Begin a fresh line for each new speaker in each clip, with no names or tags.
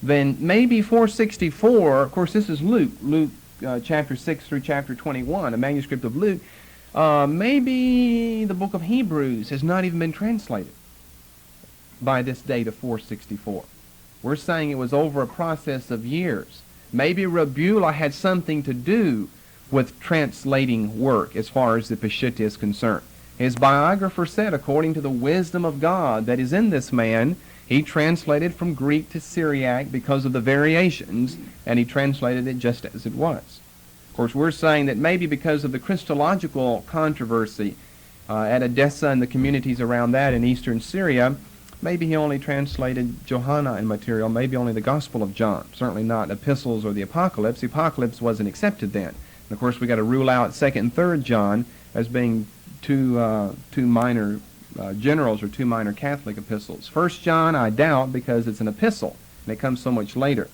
then maybe 464, of course this is Luke chapter 6 through chapter 21, a manuscript of Luke, maybe the book of Hebrews has not even been translated by this date of 464. We're saying it was over a process of years. Maybe Rabula had something to do with translating work as far as the Peshitta is concerned. His biographer said, according to the wisdom of God that is in this man, he translated from Greek to Syriac because of the variations, and he translated it just as it was. Of course, we're saying that maybe because of the Christological controversy at Edessa and the communities around that in eastern Syria, maybe he only translated Johannine material, maybe only the Gospel of John, certainly not epistles or the Apocalypse. The Apocalypse wasn't accepted then. And of course, we got to rule out 2nd and 3rd John as being two minor generals or two minor Catholic epistles. 1st John, I doubt, because it's an epistle, and it comes so much later.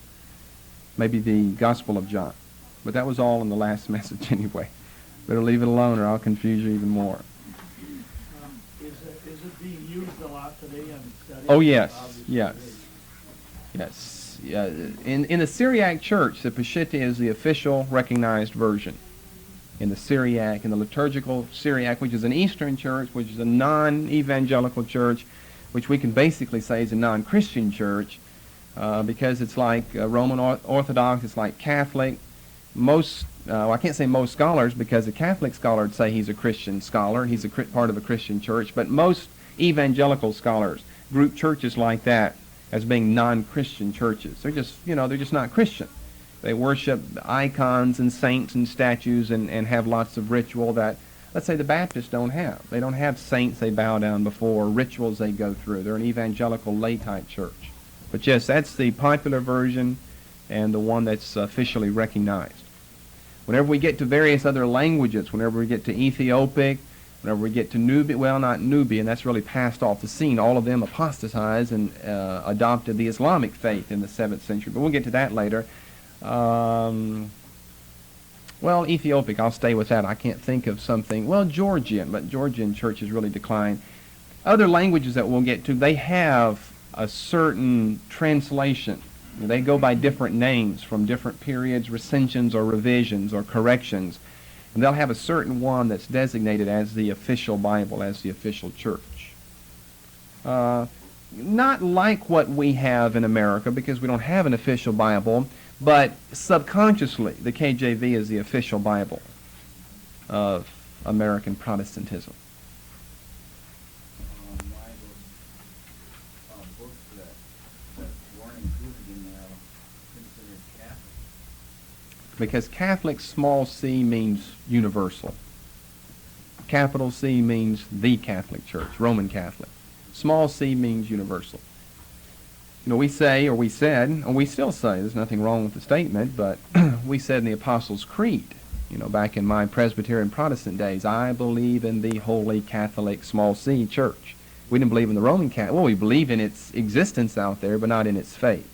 Maybe the Gospel of John. But that was all in the last message anyway. Better leave it alone or I'll confuse you even more.
Is it being used a lot today in studies?
Oh, yes. In the Syriac Church, the Peshitta is the official recognized version. In the Syriac, in the liturgical Syriac, which is an Eastern church, which is a non-evangelical church, which we can basically say is a non-Christian church, because it's like Roman Orthodox, it's like Catholic. I can't say most scholars, because a Catholic scholar would say he's a Christian scholar, he's a part of a Christian church, but most evangelical scholars group churches like that as being non-Christian churches. They're just not Christian. They worship icons and saints and statues and have lots of ritual that, let's say, the Baptists don't have. They don't have saints they bow down before, or rituals they go through. They're an evangelical lay-type church. But yes, that's the popular version and the one that's officially recognized. Whenever we get to various other languages, whenever we get to Ethiopic, whenever we get to Nubian, well, not Nubian, that's really passed off the scene. All of them apostatized and adopted the Islamic faith in the 7th century. But we'll get to that later. Well, Ethiopic, I'll stay with that. I can't think of something. Well, Georgian, but Georgian church has really declined. Other languages that we'll get to, they have a certain translation. They go by different names from different periods, recensions or revisions or corrections. And they'll have a certain one that's designated as the official Bible, as the official church. Not like what we have in America, because we don't have an official Bible, but subconsciously, the KJV is the official Bible of American Protestantism.
Why those books that weren't included in there considered Catholic?
Because Catholic, small c, means universal. Capital C means the Catholic Church, Roman Catholic. Small c means universal. We say, or we said, or we still say, there's nothing wrong with the statement, but we said in the Apostles' Creed, back in my Presbyterian Protestant days, I believe in the Holy Catholic small c Church. We didn't believe in the Roman Catholic. Well, we believe in its existence out there, but not in its faith.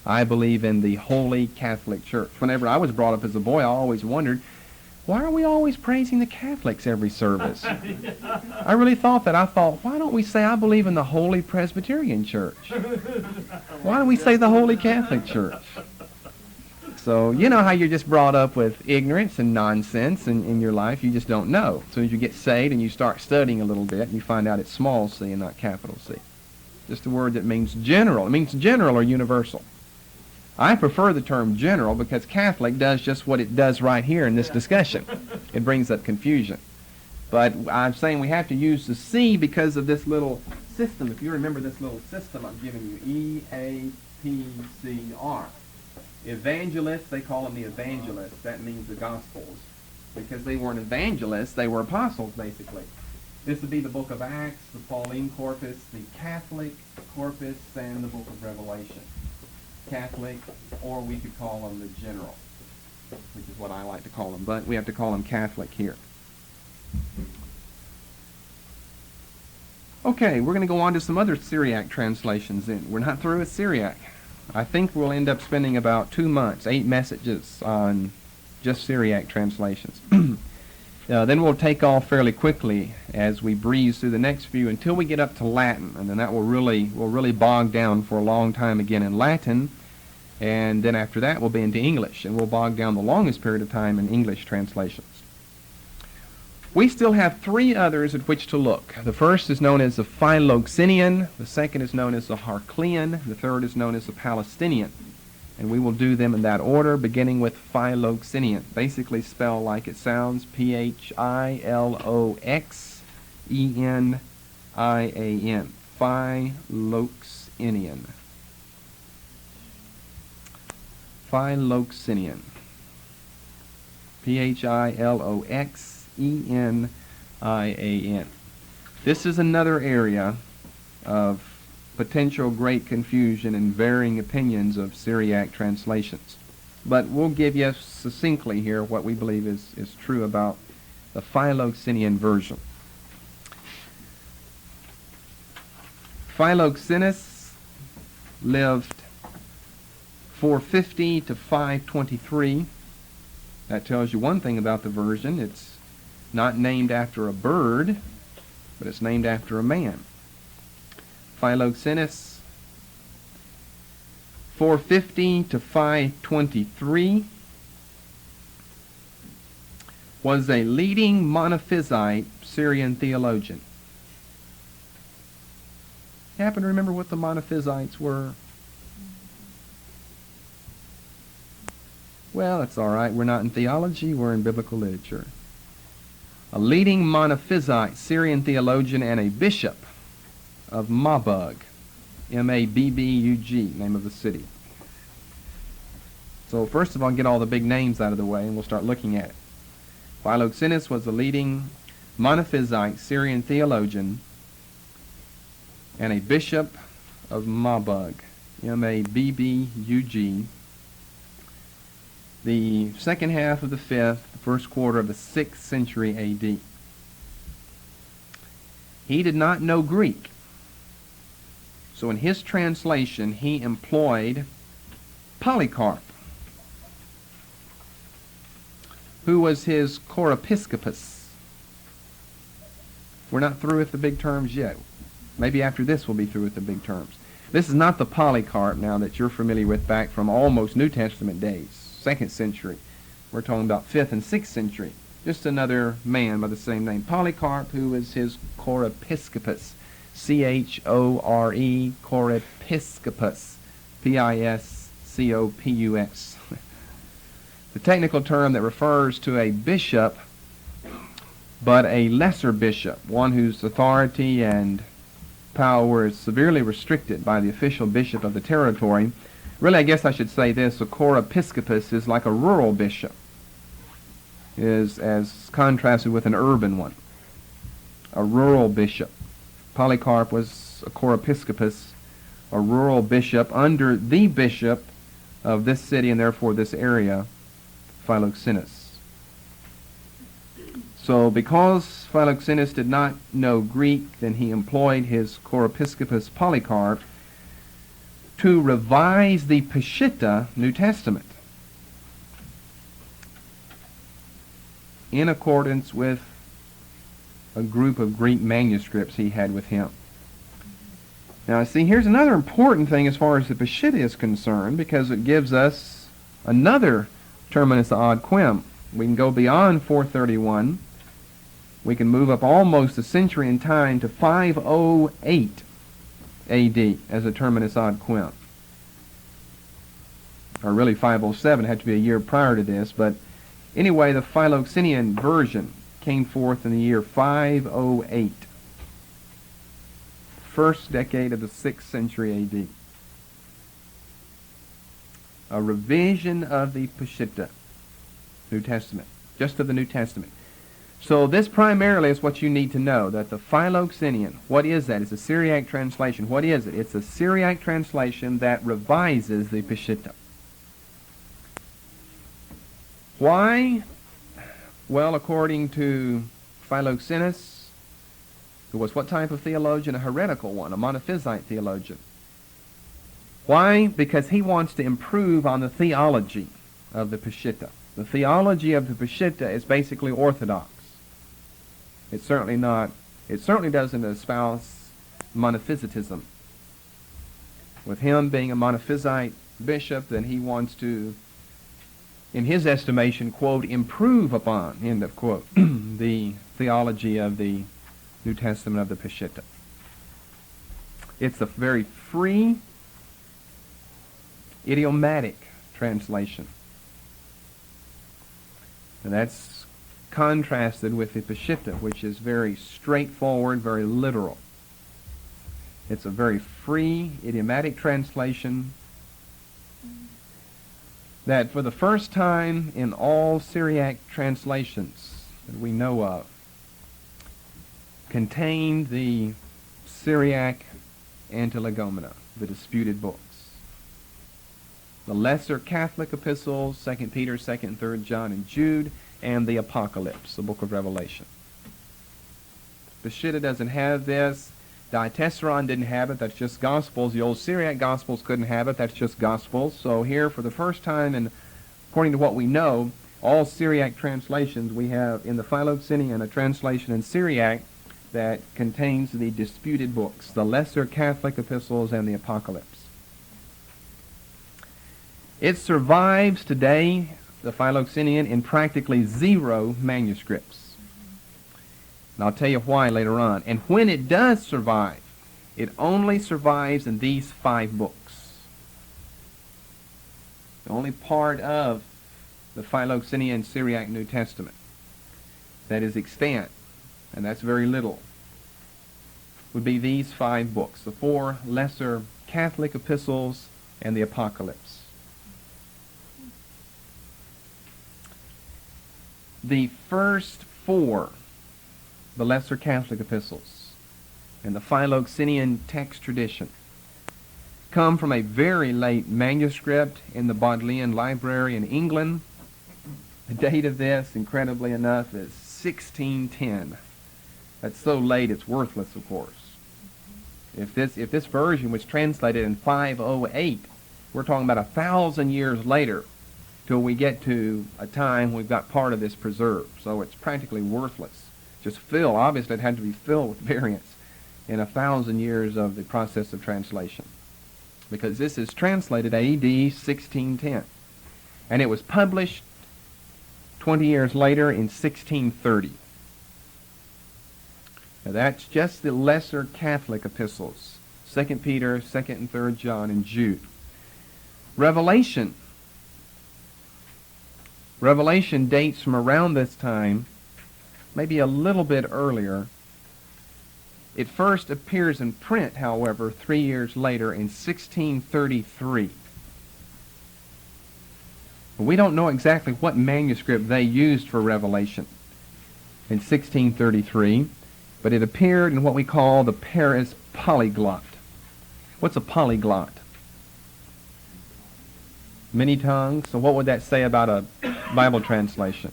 I believe in the Holy Catholic Church. Whenever I was brought up as a boy, I always wondered, why are we always praising the Catholics every service? I really thought that. I thought, why don't we say, I believe in the Holy Presbyterian Church? Why don't we say the Holy Catholic Church? So, you know how you're just brought up with ignorance and nonsense in your life. You just don't know. As soon as you get saved and you start studying a little bit, you find out it's small c and not capital C. Just a word that means general. It means general or universal. I prefer the term general because Catholic does just what it does right here in this discussion. It brings up confusion. But I'm saying we have to use the C because of this little system. If you remember this little system I'm giving you, EAPCR. Evangelists, they call them the evangelists. That means the Gospels. Because they weren't evangelists, they were apostles, basically. This would be the book of Acts, the Pauline corpus, the Catholic corpus, and the book of Revelation. Catholic, or we could call them the general, which is what I like to call them, but we have to call them Catholic here. Okay, we're going to go on to some other Syriac translations then. We're not through with Syriac. I think we'll end up spending about 2 months, 8 messages on just Syriac translations. Then we'll take off fairly quickly as we breeze through the next few until we get up to Latin, and then that will really bog down for a long time again in Latin. And then after that, we'll be into English, and we'll bog down the longest period of time in English translations. We still have three others at which to look. The first is known as the Philoxenian, the second is known as the Harclean, the third is known as the Palestinian. And we will do them in that order, beginning with Philoxenian. Basically spelled like it sounds, Philoxenian. Philoxenian. Philoxenian. Philoxenian. This is another area of potential great confusion and varying opinions of Syriac translations. But we'll give you succinctly here what we believe is true about the Philoxenian version. Philoxenus lived 450 to 523. That tells you one thing about the version. It's not named after a bird, but it's named after a man. Philoxenus, 450 to 523, was a leading monophysite Syrian theologian. You happen to remember what the monophysites were? Well, that's all right. We're not in theology. We're in biblical literature. A leading monophysite Syrian theologian and a bishop of Mabbug, Mabbug, name of the city. So first of all, get all the big names out of the way, and we'll start looking at it. Philoxenus was a leading monophysite Syrian theologian and a bishop of Mabbug, Mabbug, the second half of the 5th, the first quarter of the 6th century A.D. He did not know Greek. So in his translation, he employed Polycarp, who was his chorepiscopus. We're not through with the big terms yet. Maybe after this we'll be through with the big terms. This is not the Polycarp now that you're familiar with back from almost New Testament days, 2nd century. We're talking about 5th and 6th century. Just another man by the same name. Polycarp, who was his chorepiscopus. C-H-O-R-E, chorepiscopus. P-I-S-C-O-P-U-S. The technical term that refers to a bishop, but a lesser bishop, one whose authority and power is severely restricted by the official bishop of the territory. Really, I guess I should say this, a chorepiscopus is like a rural bishop, is as contrasted with an urban one. A rural bishop. Polycarp was a chorepiscopus, a rural bishop under the bishop of this city and therefore this area, Philoxenus. So because Philoxenus did not know Greek, then he employed his chorepiscopus Polycarp to revise the Peshitta New Testament in accordance with a group of Greek manuscripts he had with him. Now, see, here's another important thing as far as the Peshitta is concerned, because it gives us another terminus ad quem. We can go beyond 431. We can move up almost a century in time to 508 A.D. as a terminus ad quem. Or really 507, it had to be a year prior to this, but anyway, the Philoxenian version came forth in the year 508, first decade of the 6th century A.D. A revision of the Peshitta New Testament, just of the New Testament. So this primarily is what you need to know, that the Philoxenian, what is that? It's a Syriac translation. What is it? It's a Syriac translation that revises the Peshitta. Why? Well, according to Philoxenus, who was what type of theologian? A heretical one, a monophysite theologian. Why? Because he wants to improve on the theology of the Peshitta. The theology of the Peshitta is basically orthodox. It's certainly not, it certainly doesn't espouse monophysitism. With him being a monophysite bishop that he wants to, in his estimation, quote, improve upon, end of quote, the theology of the New Testament of the Peshitta. It's a very free, idiomatic translation. And that's contrasted with the Peshitta, which is very straightforward, very literal. It's a very free, idiomatic translation that for the first time in all Syriac translations that we know of contained the Syriac Antilegomena, the disputed books. The lesser Catholic epistles, 2 Peter, 2nd and 3rd John and Jude, and the Apocalypse, the book of Revelation. Peshitta doesn't have this. Diatessaron didn't have it. That's just Gospels. The old Syriac Gospels couldn't have it. That's just Gospels. So here, for the first time, and according to what we know, all Syriac translations, we have in the Philoxenian a translation in Syriac that contains the disputed books, the lesser Catholic epistles and the Apocalypse. It survives today, the Philoxenian, in practically 0 manuscripts. And I'll tell you why later on. And when it does survive, it only survives in these 5 books. The only part of the Philoxenian Syriac New Testament that is extant, and that's very little, would be these 5 books, the 4 lesser Catholic epistles and the Apocalypse. The first 4, the lesser Catholic epistles and the Philoxenian text tradition, come from a very late manuscript in the Bodleian Library in England. The date of this, incredibly enough, is 1610. That's so late it's worthless, of course. If this version was translated in 508, we're talking about 1,000 years later till we get to a time we've got part of this preserved. So it's practically worthless. Just obviously it had to be filled with variants in 1,000 years of the process of translation. Because this is translated A.D. 1610. And it was published 20 years later in 1630. Now that's just the lesser Catholic epistles, 2 Peter, 2nd and 3rd John, and Jude. Revelation dates from around this time, maybe a little bit earlier. It first appears in print, however, 3 years later in 1633. We don't know exactly what manuscript they used for Revelation in 1633, but it appeared in what we call the Paris polyglot. What's a polyglot? Many tongues. So what would that say about a Bible translation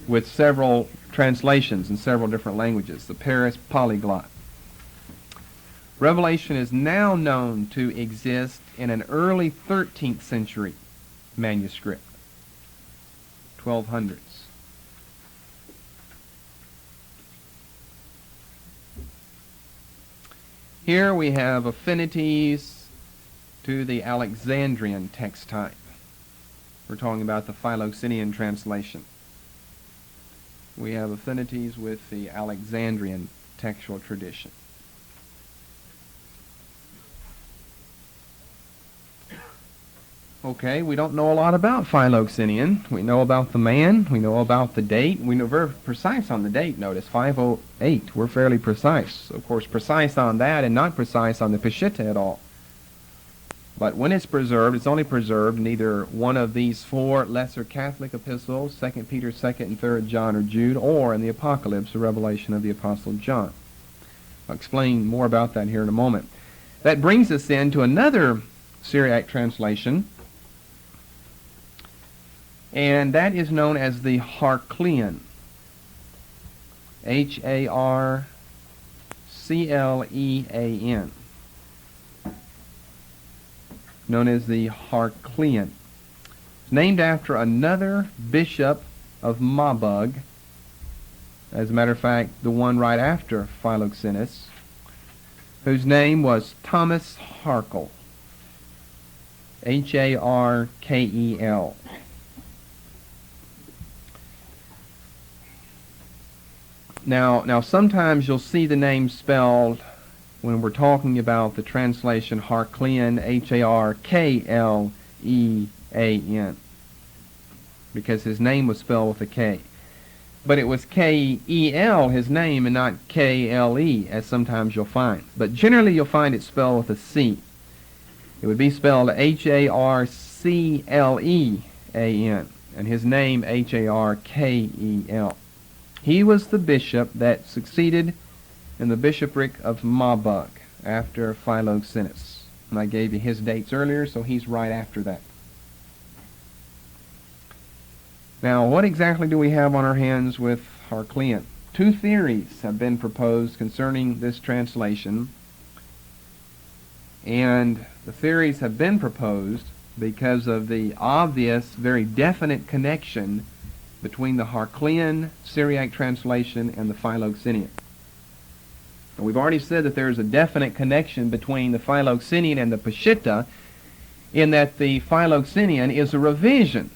with several translations in several different languages? The Paris polyglot. Revelation is now known to exist in an early 13th century manuscript, 1200s. Here we have affinities to the Alexandrian text type. We're talking about the Philoxenian translation. We have affinities with the Alexandrian textual tradition. Okay, we don't know a lot about Philoxenian. We know about the man. We know about the date. We know very precise on the date. Notice 508. We're fairly precise. Of course, precise on that and not precise on the Peshitta at all. But when it's preserved, it's only preserved in either one of these 4 lesser Catholic epistles, 2 Peter, 2nd and 3rd John or Jude, or in the Apocalypse, the revelation of the Apostle John. I'll explain more about that here in a moment. That brings us then to another Syriac translation, and that is known as the Harclean. Harclean. Known as the Harclean. It's named after another bishop of Mabug, as a matter of fact, the one right after Philoxenus, whose name was Thomas Harclean. Harkel. Now sometimes you'll see the name spelled when we're talking about the translation Harclean, Harklean, because his name was spelled with a K. But it was K-E-L, his name, and not K-L-E, as sometimes you'll find. But generally you'll find it spelled with a C. It would be spelled Harclean, and his name Harkel. He was the bishop that succeeded in the bishopric of Marburg after Philoxenian. And I gave you his dates earlier, so he's right after that. Now, what exactly do we have on our hands with Harclean? Two theories have been proposed concerning this translation, and the theories have been proposed because of the obvious, very definite connection between the Harclean Syriac translation and the Philoxenian. And we've already said that there's a definite connection between the Philoxenian and the Peshitta, in that the Philoxenian is a revision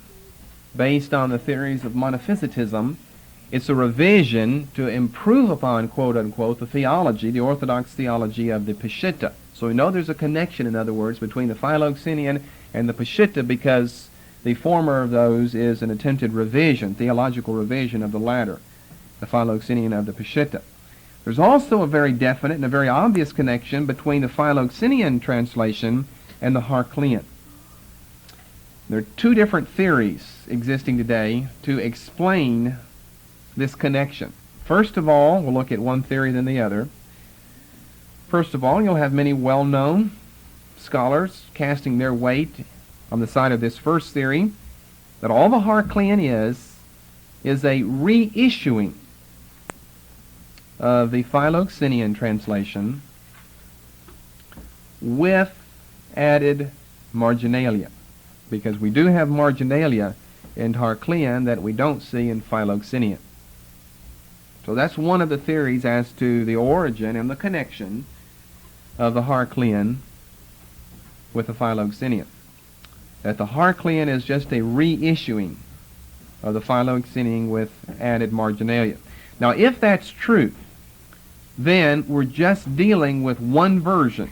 based on the theories of monophysitism. It's a revision to improve upon, quote-unquote, the theology, the orthodox theology of the Peshitta. So we know there's a connection, in other words, between the Philoxenian and the Peshitta, because the former of those is an attempted revision, theological revision of the latter, the Philoxenian of the Peshitta. There's also a very definite and a very obvious connection between the Philoxenian translation and the Harclean. There are two different theories existing today to explain this connection. First of all, we'll look at one theory then the other. First of all, you'll have many well-known scholars casting their weight on the side of this first theory, that all the Harclean is a reissuing of the Philoxenian translation with added marginalia, because we do have marginalia in Harclean that we don't see in Philoxenian. So that's one of the theories as to the origin and the connection of the Harclean with the Philoxenian. That the Harclean is just a reissuing of the Philoxenian with added marginalia. Now, if that's true, then we're just dealing with one version.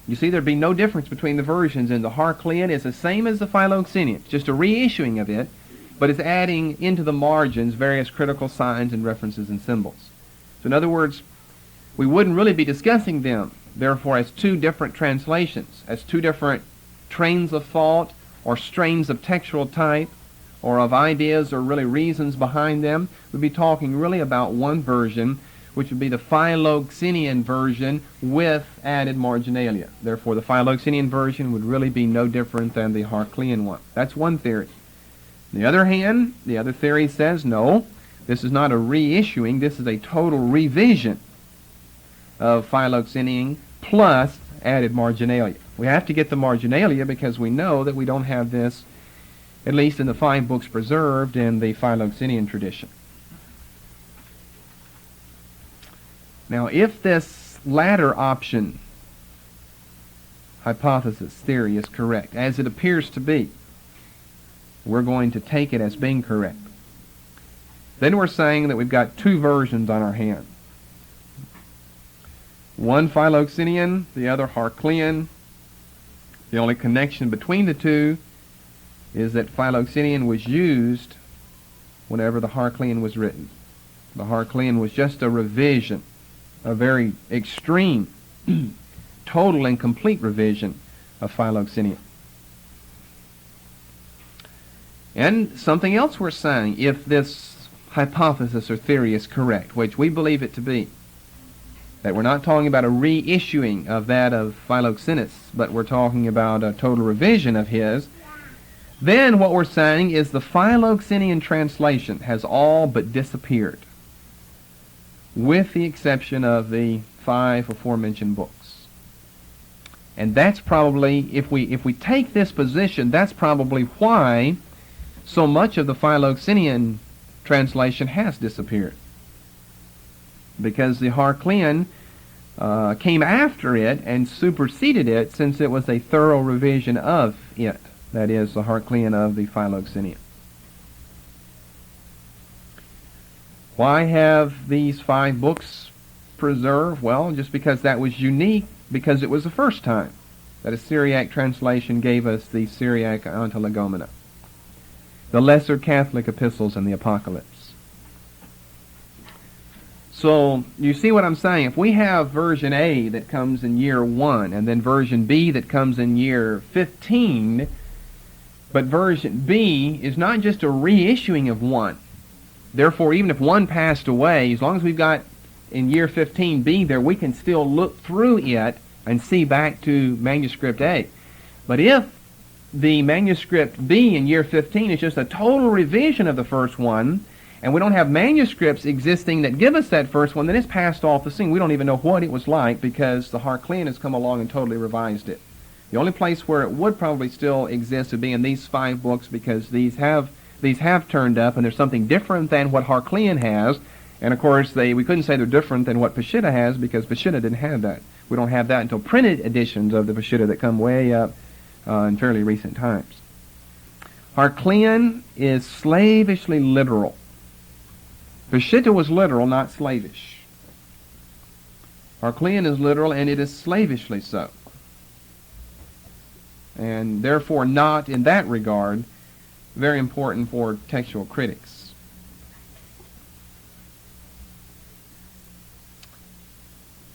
You see, there'd be no difference between the versions, and the Harclean is the same as the Philoxenian. It's just a reissuing of it, but it's adding into the margins various critical signs and references and symbols. So in other words, we wouldn't really be discussing them, therefore, as two different translations, as two different trains of thought or strains of textual type or of ideas or really reasons behind them. We'd be talking really about one version, which would be the Philoxenian version with added marginalia. Therefore, the Philoxenian version would really be no different than the Harclean one. That's one theory. On the other hand, the other theory says, no, this is not a reissuing, this is a total revision of Philoxenian plus added marginalia. We have to get the marginalia because we know that we don't have this, at least in the 5 books preserved in the Philoxenian tradition. Now, if this latter option, hypothesis, theory, is correct, as it appears to be, we're going to take it as being correct. Then we're saying that we've got two versions on our hand. One Philoxenian, the other Harclean. The only connection between the two is that Philoxenian was used whenever the Harclean was written. The Harclean was just a revision, a very extreme, total and complete revision of Philoxenian. And something else we're saying, if this hypothesis or theory is correct, which we believe it to be, that we're not talking about a reissuing of that of Philoxenian, but we're talking about a total revision of his, then what we're saying is the Philoxenian translation has all but disappeared, with the exception of the 5 aforementioned books. And that's probably, if we take this position, that's probably why so much of the Philoxenian translation has disappeared. Because the Harclean came after it and superseded it, since it was a thorough revision of it, that is, the Harclean of the Philoxenian. Why have these 5 books preserved? Well, just because that was unique, because it was the first time that a Syriac translation gave us the Syriac Antilegomena, the lesser Catholic epistles and the Apocalypse. So, you see what I'm saying? If we have version A that comes in year 1, and then version B that comes in year 15, but version B is not just a reissuing of 1. Therefore, even if 1 passed away, as long as we've got in year 15B there, we can still look through it and see back to manuscript A. But if the manuscript B in year 15 is just a total revision of the first one, and we don't have manuscripts existing that give us that first one, then it's passed off the scene. We don't even know what it was like, because the Harclean has come along and totally revised it. The only place where it would probably still exist would be in these 5 books, because these have turned up, and there's something different than what Harclean has. And of course, we couldn't say they're different than what Peshitta has, because Peshitta didn't have that. We don't have that until printed editions of the Peshitta that come way up in fairly recent times. Harclean is slavishly literal. Peshitta was literal, not slavish. Harclean is literal, and it is slavishly so. And therefore not, in that regard, very important for textual critics.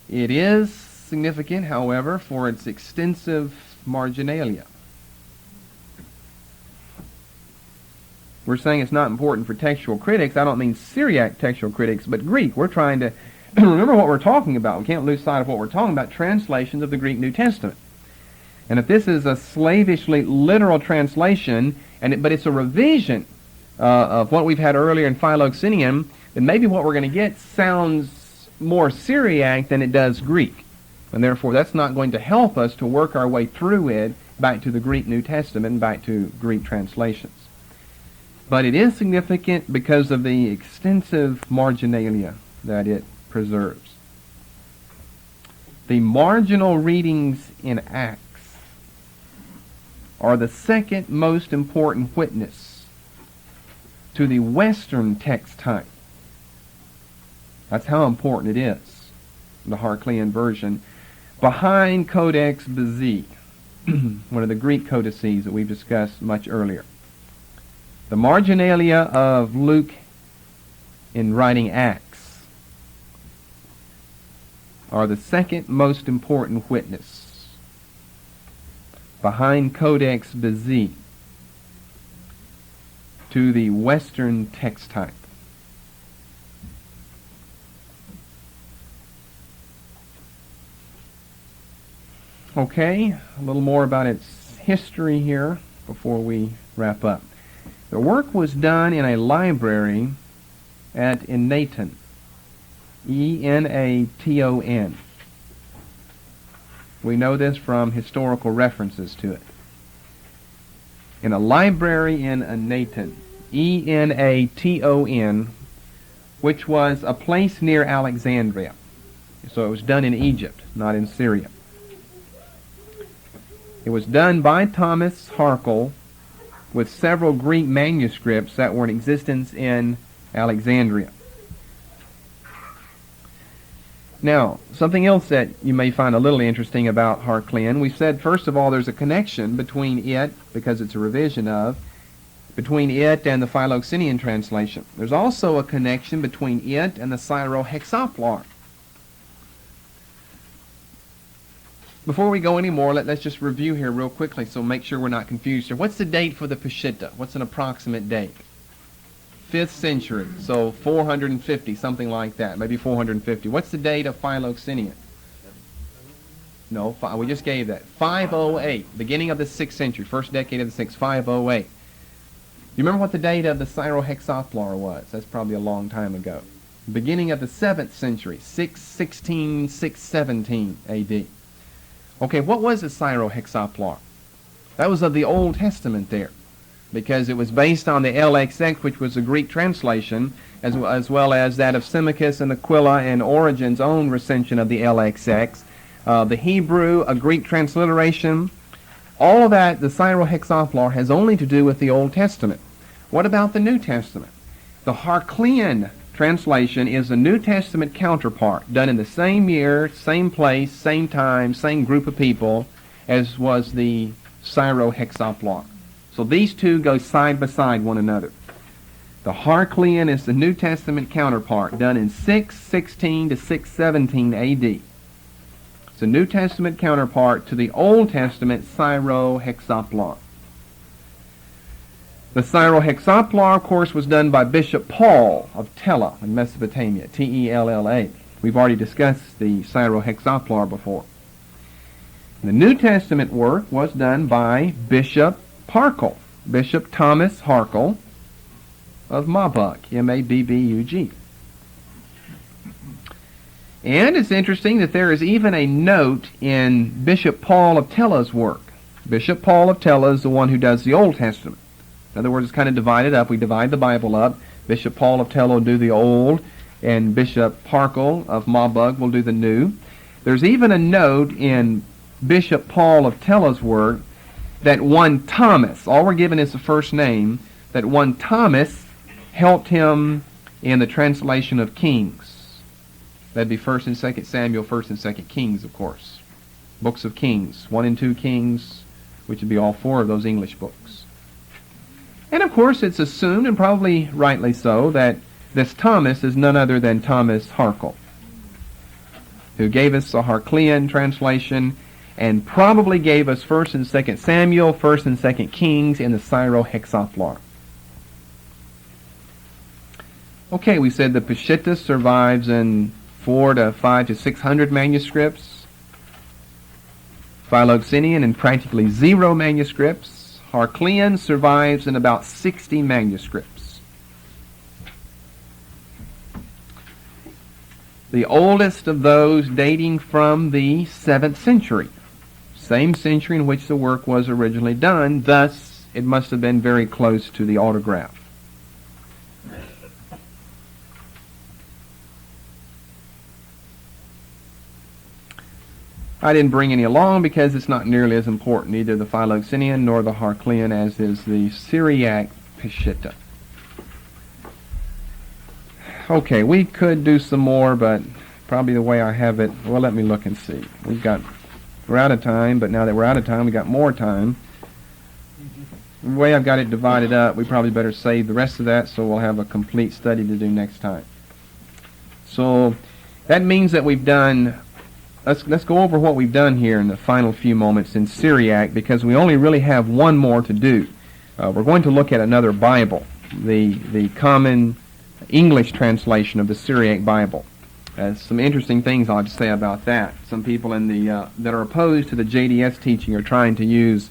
It is significant, however, for its extensive marginalia. We're saying it's not important for textual critics. I don't mean Syriac textual critics, but Greek. We're trying to remember what we're talking about. We can't lose sight of what we're talking about, translations of the Greek New Testament. And if this is a slavishly literal translation, but it's a revision of what we've had earlier in Philoxenian, then maybe what we're going to get sounds more Syriac than it does Greek. And therefore, that's not going to help us to work our way through it back to the Greek New Testament and back to Greek translations. But it is significant because of the extensive marginalia that it preserves. The marginal readings in Acts are the second most important witness to the Western text type. That's how important it is, the Harclean version, behind Codex Bezique, one of the Greek codices that we've discussed much earlier. The marginalia of Luke in writing Acts are the second most important witness, behind Codex Bezique, to the Western text type. Okay, a little more about its history here before we wrap up. The work was done in a library at Enaton, E-N-A-T-O-N. We know this from historical references to it. In a library in Enaton, E-N-A-T-O-N, which was a place near Alexandria. So it was done in Egypt, not in Syria. It was done by Thomas Harclean with several Greek manuscripts that were in existence in Alexandria. Now, something else that you may find a little interesting about Harclean, we said, first of all, there's a connection between it, because it's a revision of, between it and the Philoxenian translation. There's also a connection between it and the Syro-Hexaplar. Before we go any more, let's just review here real quickly so make sure we're not confused here. What's the date for the Peshitta? What's an approximate date? 5th century, so 450, something like that, maybe 450. What's the date of Philoxenian? No, we just gave that. 508, beginning of the 6th century, first decade of the 6th, 508. You remember what the date of the Syro-Hexaplar was? That's probably a long time ago. Beginning of the 7th century, 616, 617 AD. Okay, what was the Syro-Hexaplar? That was of the Old Testament there. because it was based on the LXX, which was a Greek translation, as well as that of Symmachus and Aquila and Origen's own recension of the LXX. The Hebrew, a Greek transliteration. All of that, the Syro-Hexaplar, has only to do with the Old Testament. What about the New Testament? The Harclean translation is the New Testament counterpart, done in the same year, same place, same time, same group of people, as was the Syro-Hexaplar. So these two go side by side one another. The Harclean is the New Testament counterpart, done in 616 to 617 A.D. It's a New Testament counterpart to the Old Testament Syro-Hexaplar. The Syro-Hexaplar, of course, was done by Bishop Paul of Tella in Mesopotamia, T-E-L-L-A. We've already discussed the Syro-Hexaplar before. The New Testament work was done by Bishop Harclean, Bishop Thomas Harclean of Mabbug, M-A-B-B-U-G. And it's interesting that there is even a note in Bishop Paul of Tella's work. Bishop Paul of Tella is the one who does the Old Testament. In other words, it's kind of divided up. We divide the Bible up. Bishop Paul of Tella will do the Old, and Bishop Harclean of Mabbug will do the New. There's even a note in Bishop Paul of Tella's work that one Thomas, all we're given is the first name, that one Thomas helped him in the translation of Kings. That'd be 1st and 2nd Samuel, 1st and 2nd Kings, of course. Books of Kings, 1 and 2 Kings, which would be all 4 of those English books. And of course it's assumed, and probably rightly so, that this Thomas is none other than Thomas Harclean, who gave us the Harclean translation and probably gave us 1st and 2nd Samuel, 1st and 2nd Kings in the Syro-Hexaplar. Okay, we said the Peshitta survives in 4 to 5 to 600 manuscripts. Philoxenian in practically 0 manuscripts. Harclean survives in about 60 manuscripts. The oldest of those dating from the 7th century. Same century in which the work was originally done, thus it must have been very close to the autograph. I didn't bring any along because it's not nearly as important, either the Philoxenian nor the Harclean, as is the Syriac Peshitta. Okay, we could do some more, but probably the way I have it, well, let me look and see. We're out of time, but now that we're out of time, we got more time. The way I've got it divided up, we probably better save the rest of that so we'll have a complete study to do next time. So that means that we've done... Let's go over what we've done here in the final few moments in Syriac, because we only really have one more to do. We're going to look at another Bible, the common English translation of the Syriac Bible. Some interesting things I'll have to say about that. Some people in the that are opposed to the JDS teaching are trying to use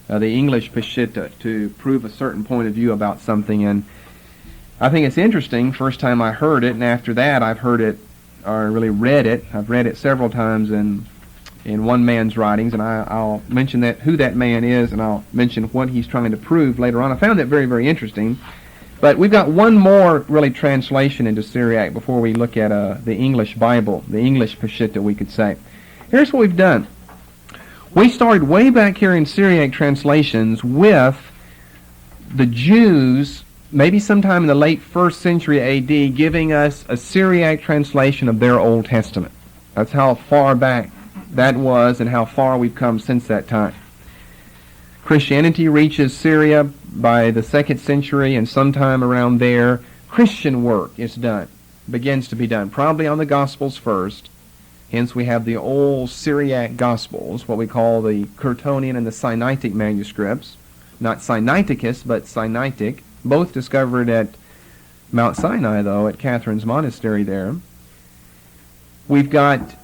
the English Peshitta to prove a certain point of view about something, and I think it's interesting. First time I heard it, and after that I've heard it, or really read it. I've read it several times in one man's writings, and I'll mention who that man is, and I'll mention what he's trying to prove later on. I found that very, very interesting. But we've got one more really translation into Syriac before we look at the English Bible, the English Peshitta, we could say. Here's what we've done. We started way back here in Syriac translations with the Jews, maybe sometime in the late 1st century A.D., giving us a Syriac translation of their Old Testament. That's how far back that was and how far we've come since that time. Christianity reaches Syria by the 2nd century, and sometime around there, Christian work is done, begins to be done, probably on the Gospels first. Hence we have the old Syriac Gospels, what we call the Curtonian and the Sinaitic manuscripts. Not Sinaiticus, but Sinaitic. Both discovered at Mount Sinai, though, at Catherine's Monastery there. We've got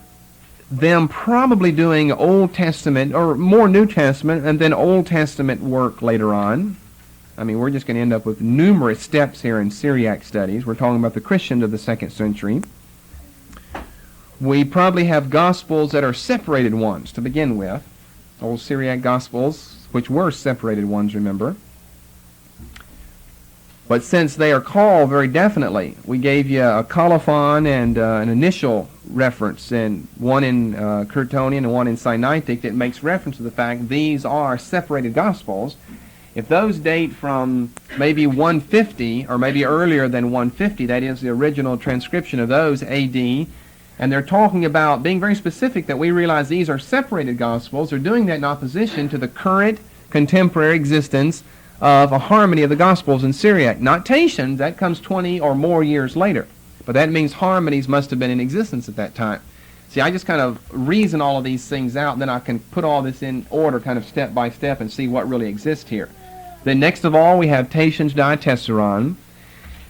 them probably doing Old Testament, or more New Testament, and then Old Testament work later on. I mean, we're just going to end up with numerous steps here in Syriac studies. We're talking about the Christians of the 2nd century. We probably have Gospels that are separated ones to begin with. Old Syriac Gospels, which were separated ones, remember. But since they are called very definitely, we gave you a colophon and an initial reference, and one in Curtonian and one in Sinaitic that makes reference to the fact these are separated Gospels. If those date from maybe 150 or maybe earlier than 150, that is the original transcription of those AD, and they're talking about being very specific that we realize these are separated Gospels, they're doing that in opposition to the current contemporary existence of a harmony of the Gospels in Syriac. Not Tatian, that comes 20 or more years later. But that means harmonies must have been in existence at that time. See, I just kind of reason all of these things out, and then I can put all this in order kind of step by step and see what really exists here. Then next of all, we have Tatian's Diatessaron.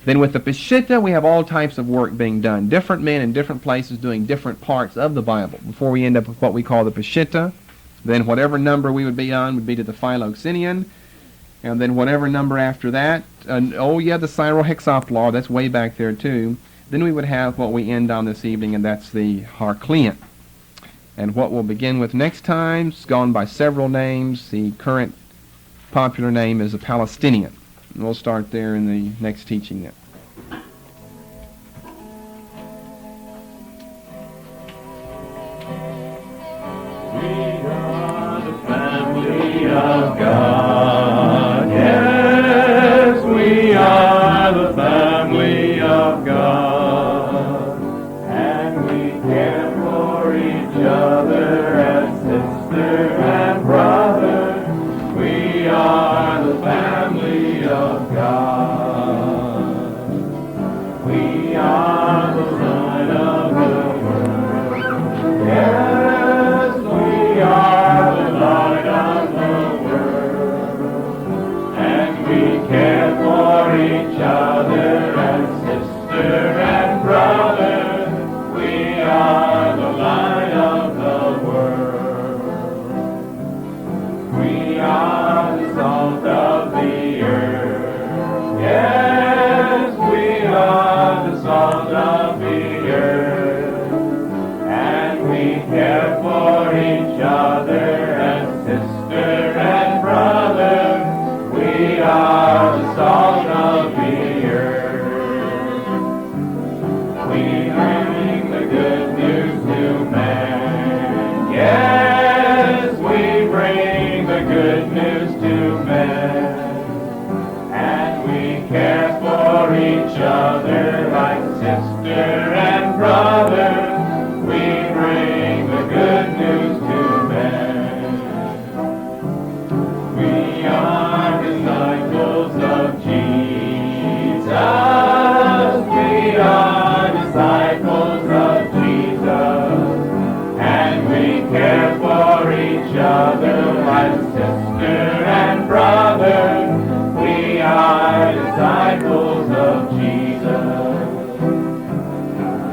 Then with the Peshitta, we have all types of work being done. Different men in different places doing different parts of the Bible before we end up with what we call the Peshitta. Then whatever number we would be on would be to the Philoxenian. And then whatever number after that, the Syro-Hexaplar, that's way back there too. Then we would have what we end on this evening, and that's the Harclean. And what we'll begin with next time is gone by several names. The current popular name is the Palestinian. And we'll start there in the next teaching then.
We are the family of God. Yes, we are the family of God. And we care for each other as sister and brother. We are the family of God. We are the light of the world. Yes, we are the light of the world. And we care for each other as sister and brother. We are the light of the world. We are the salt of the earth. Yes, we are the salt of the earth. And we care for each other as sister and brother. We are the salt of the earth. We bring the good news to man. Yes, we bring the good news to men. And we care for each other like sister and brother. We bring the good news to men. We are disciples of Jesus. We are disciples of Jesus. And we care for each other like sister and brother. We are disciples of Jesus.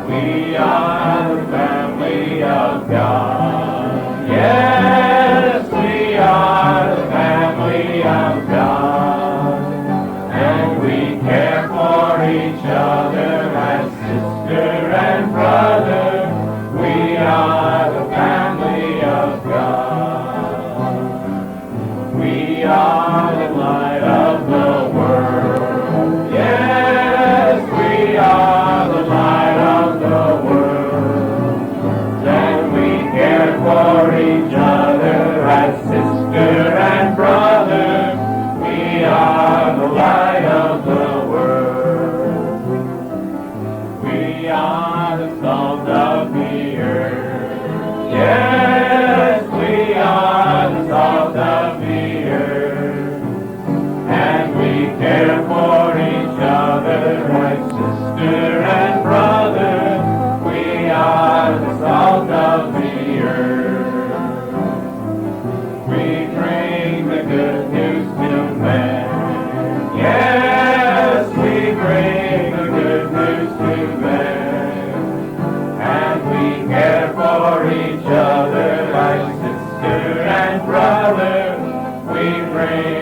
We are the family of God. Yes, we are the family of God. And we care for each other as sister and brother. We are the family of God. We are the light of the world. Yes, we are the light of the world. And we care for each other as sister and brother. We are the light of the world. We are the salt of the earth. Yes, we are the salt of the earth. And we care for each other like sister and brother. We are the salt of the earth. We bring the good news to men. Yes, we bring the good news to men. And we care for each other like sister and brother. We bring